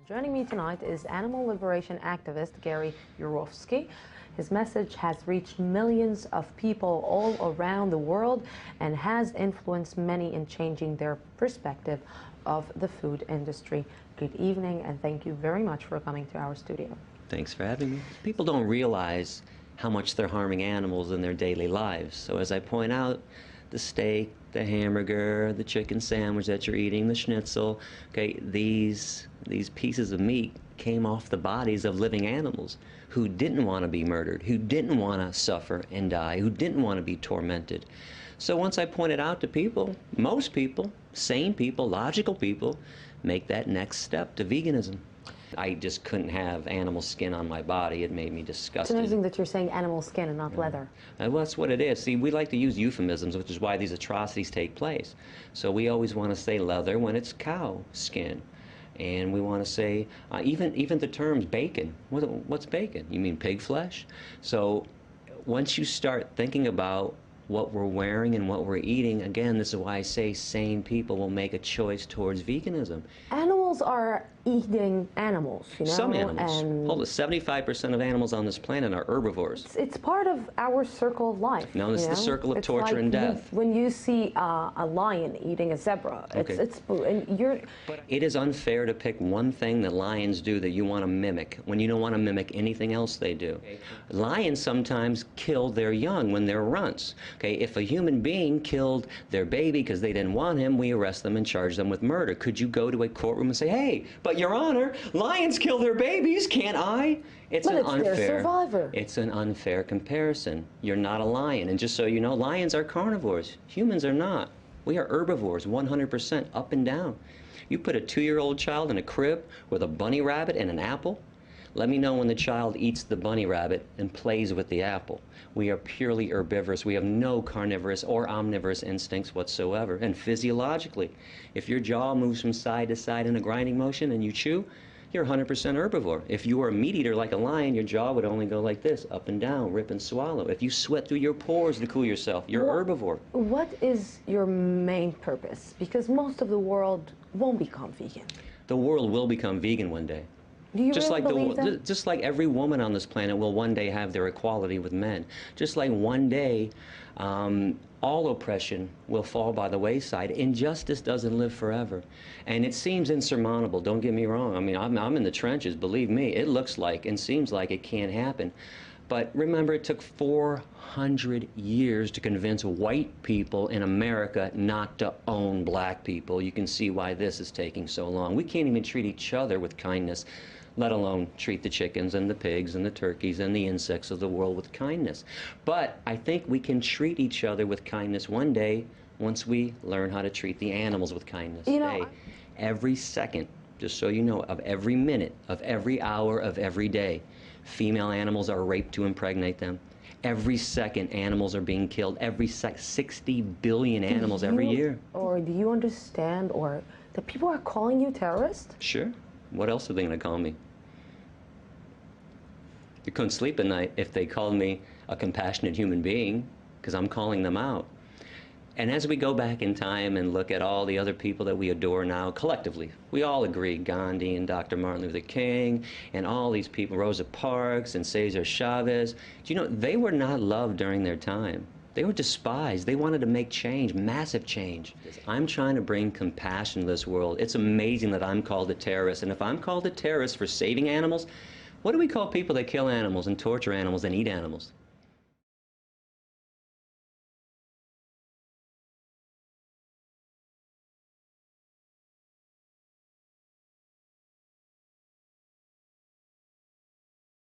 Joining me tonight is animal liberation activist Yourofsky. His message has reached millions of people all around the world and has influenced many in changing their perspective of the food industry. Good evening, and thank you very much for coming to our studio. Thanks for having me. People don't realize how much they're harming animals in their daily lives. So as I point out, the steak, the hamburger, the chicken sandwich that you're eating, the schnitzel, okay, these pieces of meat came off the bodies of living animals who didn't want to be murdered, who didn't want to suffer and die, who didn't want to be tormented. So once I pointed out to people, most people, sane people, logical people, make that next step to veganism. I just couldn't have animal skin on my body. It made me disgusted. It's amazing that you're saying animal skin and not leather. Well, that's what it is. See, we like to use euphemisms, which is why these atrocities take place. So we always want to say leather when it's cow skin. And we want to say, even the terms bacon. What's bacon? You mean pig flesh? So once you start thinking about what we're wearing and what we're eating, again, this is why I say sane people will make a choice towards veganism. Animals are eating animals, you know? Some animals. Hold it, 75% of animals on this planet are herbivores. It's part of our circle of life. No, it's the circle of torture and death. When you see a lion eating a zebra, But it is unfair to pick one thing that lions do that you want to mimic when you don't want to mimic anything else they do. Lions sometimes kill their young when they're runts. Okay, if a human being killed their baby because they didn't want him, we arrest them and charge them with murder. Could you go to a courtroom and say, hey, but Your Honor, lions kill their babies, can't I? It's their survivor. It's an unfair comparison. You're not a lion. And just so you know, lions are carnivores. Humans are not. We are herbivores, 100% up and down. You put a 2-year-old child in a crib with a bunny rabbit and an apple, let me know when the child eats the bunny rabbit and plays with the apple. We are purely herbivorous. We have no carnivorous or omnivorous instincts whatsoever. And physiologically, if your jaw moves from side to side in a grinding motion and you chew, you're 100% herbivore. If you were a meat eater like a lion, your jaw would only go like this, up and down, rip and swallow. If you sweat through your pores to cool yourself, you're herbivore. What is your main purpose? Because most of the world won't become vegan. The world will become vegan one day. Do you really believe that? Just like every woman on this planet will one day have their equality with men. Just like one day all oppression will fall by the wayside. Injustice doesn't live forever. And it seems insurmountable, don't get me wrong. I mean, I'm in the trenches, believe me. It looks like and seems like it can't happen. But remember, it took 400 years to convince white people in America not to own black people. You can see why this is taking so long. We can't even treat each other with kindness, let alone treat the chickens and the pigs and the turkeys and the insects of the world with kindness. But I think we can treat each other with kindness one day once we learn how to treat the animals with kindness. You know, every second, just so you know, of every minute, of every hour, of every day, female animals are raped to impregnate them. Every second, animals are being killed. Every 60 billion animals every year. Or do you understand, or that people are calling you terrorist? Sure. What else are they going to call me? You couldn't sleep at night if they called me a compassionate human being, because I'm calling them out. And as we go back in time and look at all the other people that we adore now, collectively, we all agree, Gandhi and Dr. Martin Luther King and all these people, Rosa Parks and Cesar Chavez, do you know, they were not loved during their time. They were despised. They wanted to make change, massive change. I'm trying to bring compassion to this world. It's amazing that I'm called a terrorist. And if I'm called a terrorist for saving animals, what do we call people that kill animals and torture animals and eat animals?